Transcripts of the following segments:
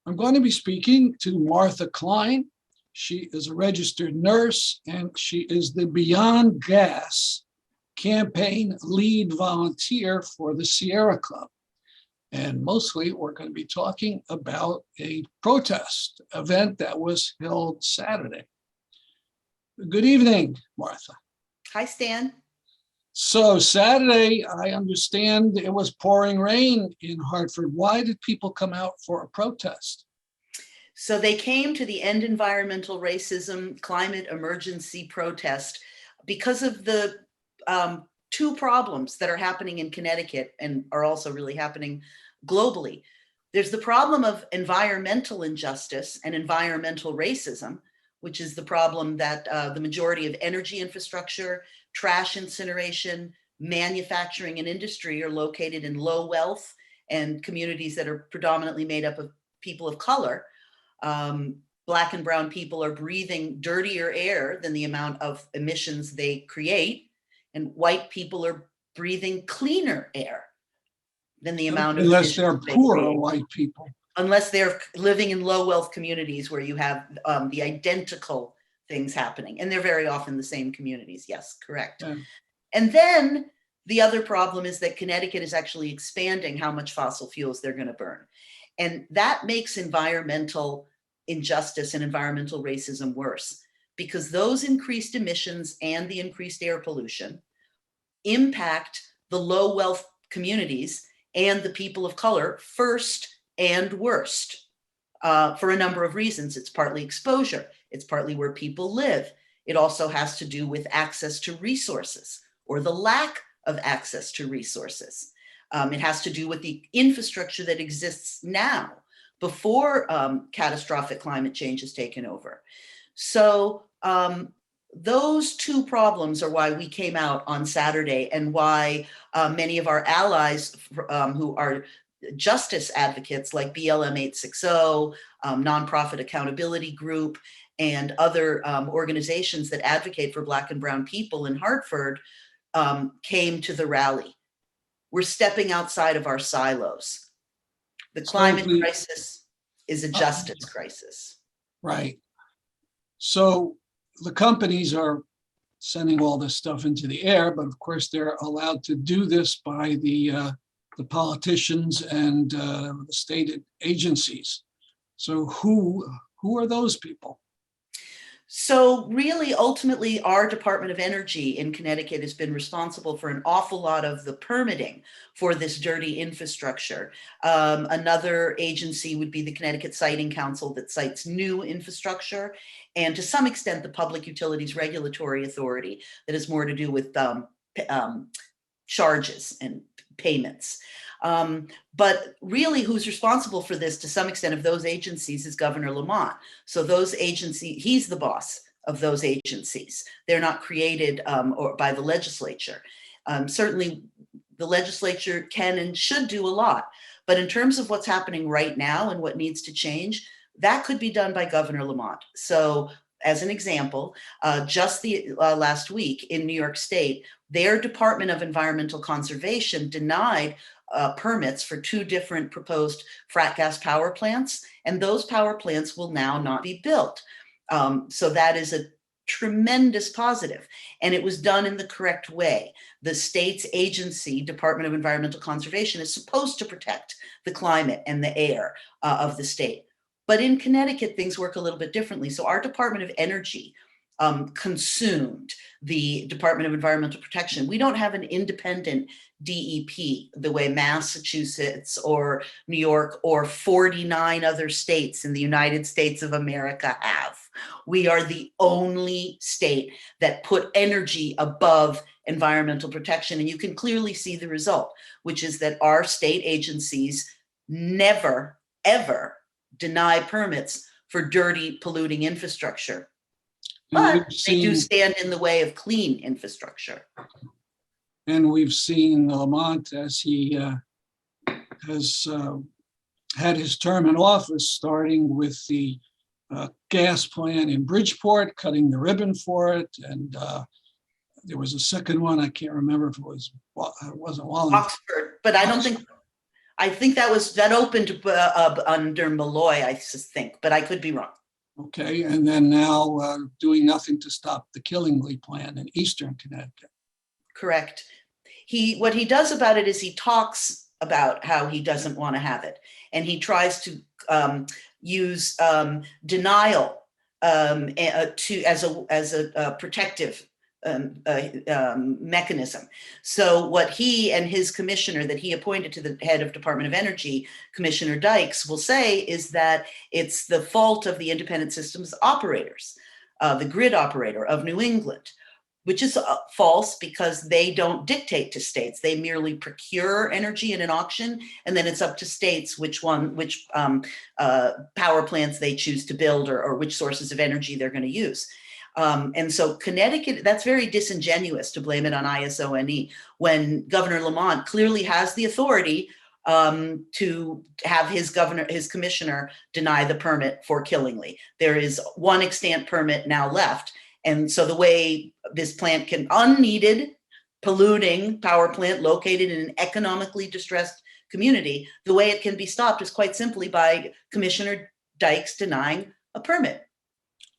I'm going to be speaking to Martha Klein. She is a registered nurse and she is the Beyond Gas campaign lead volunteer for the Sierra Club. And mostly we're going to be talking about a protest event that was held Saturday. Good evening, Martha. Hi, Stan. So Saturday, I understand it was pouring rain in Hartford. Why did people come out for a protest? So they came to the End Environmental Racism Climate Emergency protest because of the two problems that are happening in Connecticut and are also really happening globally. There's the problem of environmental injustice and environmental racism, which is the problem that the majority of energy infrastructure, trash incineration, manufacturing, and industry are located in low wealth and communities that are predominantly made up of people of color. Black and brown people are breathing dirtier air than the amount of emissions they create, and white people are breathing cleaner air than the amount of unless they're poorer create. White people. Unless they're living in low wealth communities where you have the identical things happening. And they're very often the same communities. Yes, correct. Yeah. And then the other problem is that Connecticut is actually expanding how much fossil fuels they're going to burn. And that makes environmental injustice and environmental racism worse, because those increased emissions and the increased air pollution impact the low wealth communities and the people of color first and worst, for a number of reasons. It's partly exposure. It's partly where people live. It also has to do with access to resources or the lack of access to resources. It has to do with the infrastructure that exists now before catastrophic climate change has taken over. So those two problems are why we came out on Saturday, and why many of our allies who are justice advocates like BLM 860, Nonprofit Accountability Group, and other organizations that advocate for Black and brown people in Hartford came to the rally. We're stepping outside of our silos. The climate crisis is a justice crisis. Right. So the companies are sending all this stuff into the air, but of course they're allowed to do this by the politicians and the state agencies. So who are those people? So really, ultimately, our Department of Energy in Connecticut has been responsible for an awful lot of the permitting for this dirty infrastructure. Another agency would be the Connecticut Siting Council that sites new infrastructure, and to some extent, the Public Utilities Regulatory Authority that has more to do with charges and payments. But really, who's responsible for this to some extent of those agencies is Governor Lamont. So those agencies, he's the boss of those agencies. They're not created or by the legislature. Certainly the legislature can and should do a lot, but in terms of what's happening right now and what needs to change, that could be done by Governor Lamont. So as an example, just the last week in New York State, their Department of Environmental Conservation denied permits for two different proposed frack gas power plants, and those power plants will now not be built. So that is a tremendous positive, and it was done in the correct way. The state's agency, Department of Environmental Conservation, is supposed to protect the climate and the air of the state. But in Connecticut, things work a little bit differently. So our Department of Energy consumed the Department of Environmental Protection. We don't have an independent DEP the way Massachusetts or New York or 49 other states in the United States of America have. We are the only state that put energy above environmental protection. And you can clearly see the result, which is that our state agencies never, ever deny permits for dirty, polluting infrastructure. But they do stand in the way of clean infrastructure. And we've seen Lamont, as he has had his term in office, starting with the gas plant in Bridgeport, cutting the ribbon for it. And there was a second one, I can't remember if it wasn't Wallingford. Oxford, but I don't think I think that opened under Malloy, I think, but I could be wrong. Okay, and then now doing nothing to stop the Killingly plan in eastern Connecticut. Correct. What he does about it is he talks about how he doesn't want to have it, and he tries to use denial as a protective mechanism. So what he and his commissioner that he appointed to the head of Department of Energy, Commissioner Dykes, will say is that it's the fault of the independent systems operators, the grid operator of New England, which is false because they don't dictate to states. They merely procure energy in an auction, and then it's up to states which power plants they choose to build or which sources of energy they're going to use. And so Connecticut, that's very disingenuous to blame it on ISONE when Governor Lamont clearly has the authority to have his commissioner deny the permit for Killingly. There is one extant permit now left. And so the way this plant unneeded, polluting power plant located in an economically distressed community, the way it can be stopped is quite simply by Commissioner Dykes denying a permit.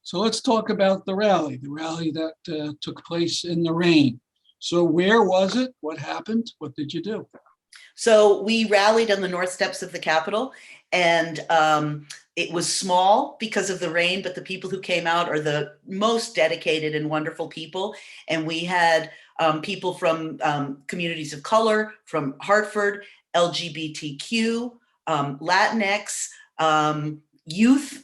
So let's talk about the rally that took place in the rain. So where was it? What happened? What did you do? So we rallied on the north steps of the Capitol, and it was small because of the rain, but the people who came out are the most dedicated and wonderful people. And we had people from communities of color, from Hartford, LGBTQ, Latinx, youth,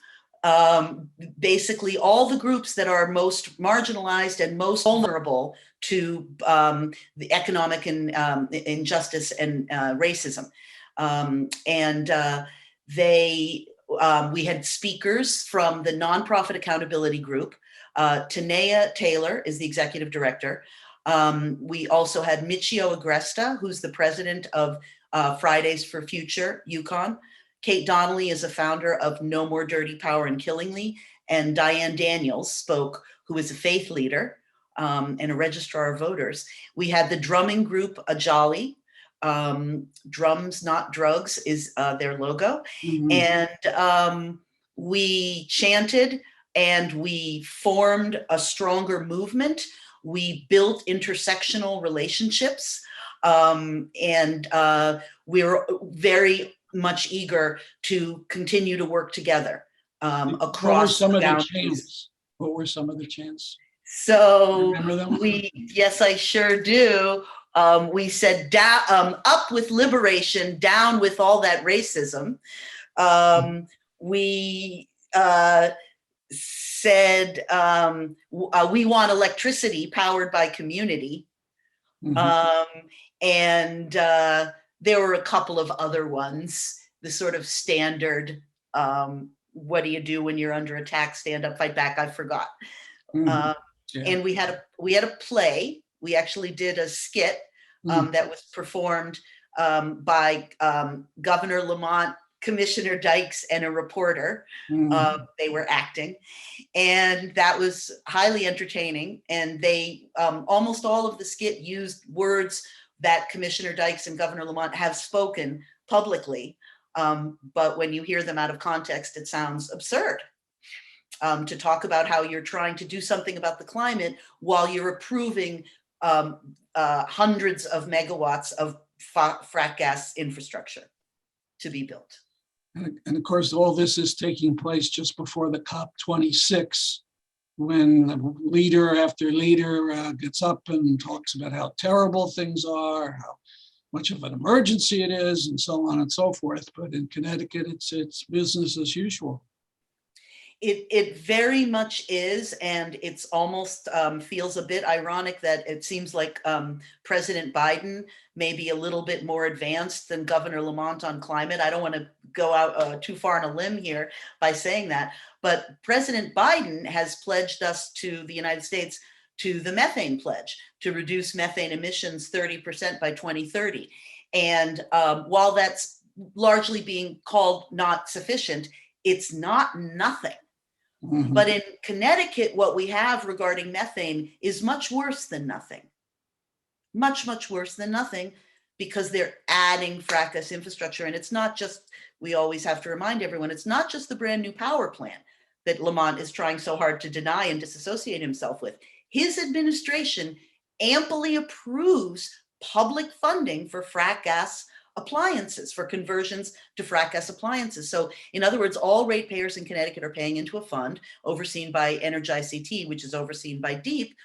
basically all the groups that are most marginalized and most vulnerable to the economic and injustice and racism. We had speakers from the Nonprofit Accountability Group. Tanea Taylor is the executive director. We also had Michio Agresta, who's the president of Fridays for Future, Yukon. Kate Donnelly is a founder of No More Dirty Power in Killingly, and Diane Daniels spoke, who is a faith leader and a registrar of voters. We had the drumming group Ajali. Drums, Not Drugs is their logo. Mm-hmm. And we chanted and we formed a stronger movement. We built intersectional relationships, and we're very much eager to continue to work together across the boundaries. What were some of the chants? So yes, I sure do. We said up with liberation, down with all that racism. We said we want electricity powered by community. Mm-hmm. And there were a couple of other ones, the sort of standard, what do you do when you're under attack, stand up, fight back, I forgot. Mm-hmm. Yeah. And we had a play. We actually did a skit that was performed by Governor Lamont, Commissioner Dykes, and a reporter. Mm-hmm. They were acting, and that was highly entertaining. And they almost all of the skit used words that Commissioner Dykes and Governor Lamont have spoken publicly, but when you hear them out of context, it sounds absurd. To talk about how you're trying to do something about the climate while you're approving hundreds of megawatts of frack gas infrastructure to be built. And of course, all this is taking place just before the COP26, when leader after leader gets up and talks about how terrible things are, how much of an emergency it is, and so on and so forth. But in Connecticut, it's business as usual. It very much is, and it's almost feels a bit ironic that it seems like President Biden may be a little bit more advanced than Governor Lamont on climate. I don't want to go out too far on a limb here by saying that, but President Biden has pledged us to the United States to the methane pledge to reduce methane emissions 30% by 2030. And while that's largely being called not sufficient, it's not nothing. Mm-hmm. But in Connecticut, what we have regarding methane is much worse than nothing. Much, much worse than nothing, because they're adding frack gas infrastructure. And it's not just, we always have to remind everyone, it's not just the brand new power plant that Lamont is trying so hard to deny and disassociate himself with. His administration amply approves public funding for frack gas appliances, for conversions to frack gas appliances. So in other words, all ratepayers in Connecticut are paying into a fund overseen by EnergyCT, which is overseen by DEEP,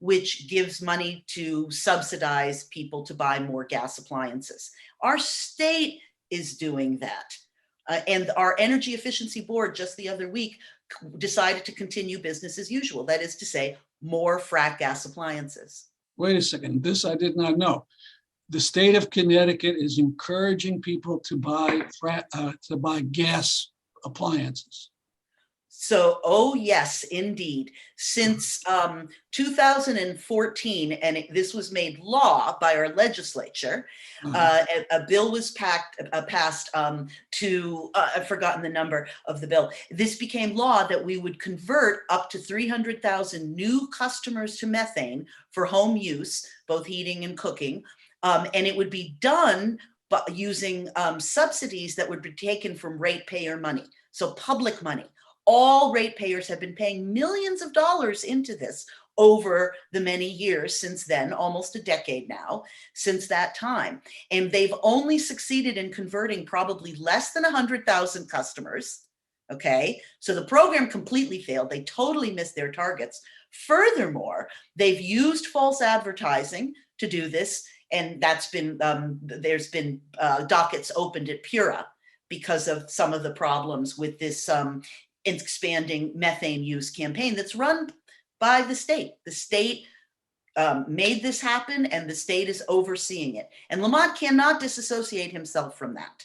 which gives money to subsidize people to buy more gas appliances. Our state is doing that. And our Energy Efficiency Board just the other week decided to continue business as usual. That is to say, more frack gas appliances. Wait a second, this I did not know. The state of Connecticut is encouraging people to buy gas appliances. So, oh yes, indeed. Since 2014, and this was made law by our legislature, a bill was passed to, I've forgotten the number of the bill. This became law that we would convert up to 300,000 new customers to methane for home use, both heating and cooking. And it would be done by using subsidies that would be taken from ratepayer money, so public money. All ratepayers have been paying millions of dollars into this over the many years since then, almost a decade now, since that time. And they've only succeeded in converting probably less than 100,000 customers. Okay, so the program completely failed. They totally missed their targets. Furthermore, they've used false advertising to do this. And that's been, there's been dockets opened at Pura because of some of the problems with this expanding methane use campaign that's run by the state. The state made this happen and the state is overseeing it. And Lamont cannot disassociate himself from that.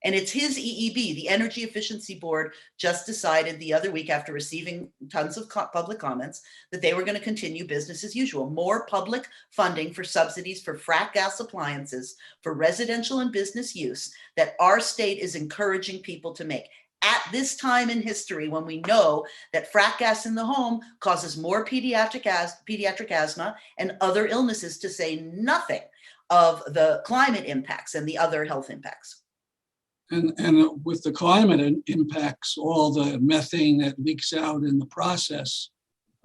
And it's his EEB, the Energy Efficiency Board, just decided the other week after receiving tons of public comments that they were going to continue business as usual. More public funding for subsidies for frack gas appliances for residential and business use that our state is encouraging people to make. At this time in history, when we know that frack gas in the home causes more pediatric asthma and other illnesses, to say nothing of the climate impacts and the other health impacts. And with the climate impacts, all the methane that leaks out in the process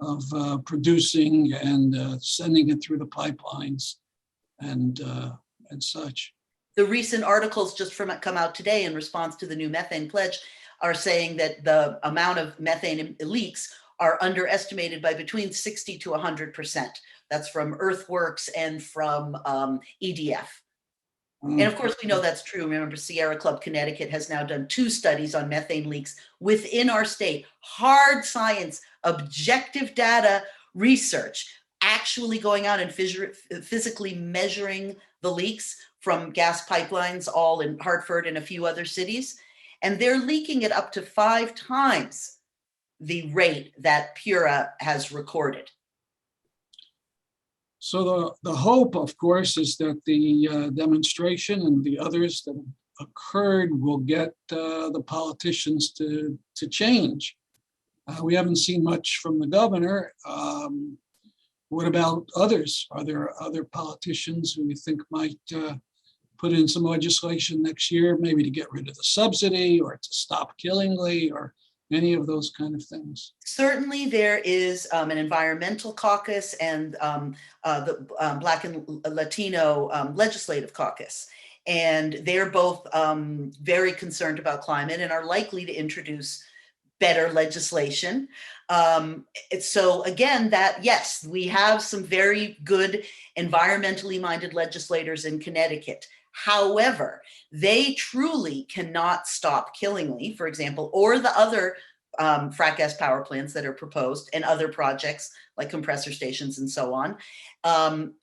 of producing and sending it through the pipelines and such. The recent articles just come out today in response to the new methane pledge are saying that the amount of methane leaks are underestimated by between 60 to 100%. That's from Earthworks and from EDF. And of course, we know that's true. Remember, Sierra Club Connecticut has now done 2 studies on methane leaks within our state. Hard science, objective data research, actually going out and physically measuring the leaks from gas pipelines, all in Hartford and a few other cities. And they're leaking it up to 5 times the rate that Pura has recorded. So the hope, of course, is that the demonstration and the others that occurred will get the politicians to change. We haven't seen much from the governor. What about others? Are there other politicians who you think might put in some legislation next year, maybe to get rid of the subsidy or to stop Killingly or any of those kind of things? Certainly there is an environmental caucus and the Black and Latino legislative caucus. And they're both very concerned about climate and are likely to introduce better legislation. So again, that yes, we have some very good environmentally minded legislators in Connecticut. However, they truly cannot stop Killingly, for example, or the other frack gas power plants that are proposed and other projects like compressor stations and so on.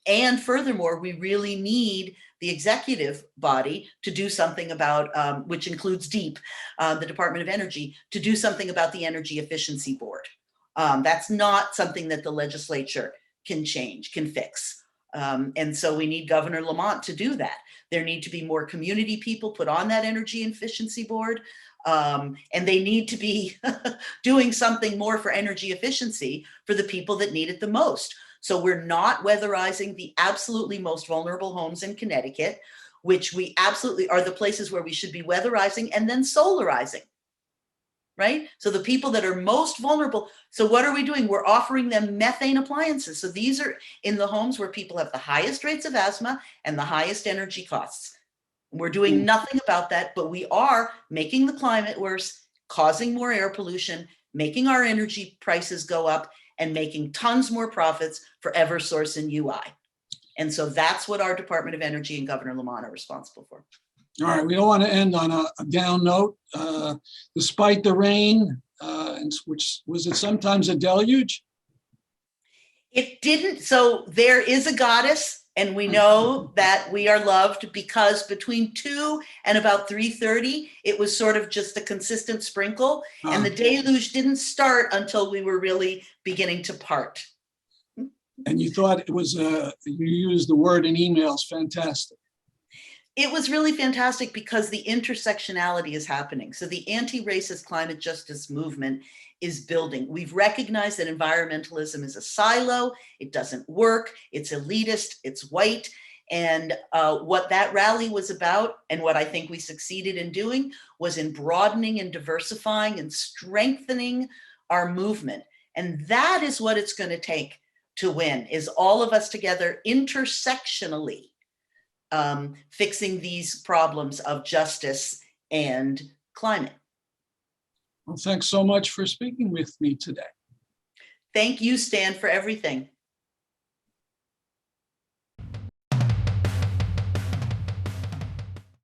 And furthermore, we really need the executive body to do something about, which includes DEEP, the Department of Energy, to do something about the Energy Efficiency Board. That's not something that the legislature can change, can fix. And so we need Governor Lamont to do that. There need to be more community people put on that Energy Efficiency Board. And they need to be doing something more for energy efficiency for the people that need it the most. So we're not weatherizing the absolutely most vulnerable homes in Connecticut, which we absolutely are the places where we should be weatherizing and then solarizing, right? So the people that are most vulnerable. So what are we doing? We're offering them methane appliances. So these are in the homes where people have the highest rates of asthma and the highest energy costs. We're doing nothing about that, but we are making the climate worse, causing more air pollution, making our energy prices go up, and making tons more profits for Eversource and UI. And so that's what our Department of Energy and Governor Lamont are responsible for. All right, we don't want to end on a down note. Despite the rain, which was it sometimes a deluge? It didn't. So there is a goddess, and we know that we are loved because between 2 and about 3:30, it was sort of just a consistent sprinkle. And the deluge didn't start until we were really beginning to part. And you thought it was, you used the word in emails, fantastic. It was really fantastic because the intersectionality is happening. So the anti-racist climate justice movement is building. We've recognized that environmentalism is a silo. It doesn't work. It's elitist. It's white. And what that rally was about, and what I think we succeeded in doing, was in broadening and diversifying and strengthening our movement. And that is what it's going to take to win, is all of us together intersectionally fixing these problems of justice and climate. Well, thanks so much for speaking with me today. Thank you, Stan, for everything.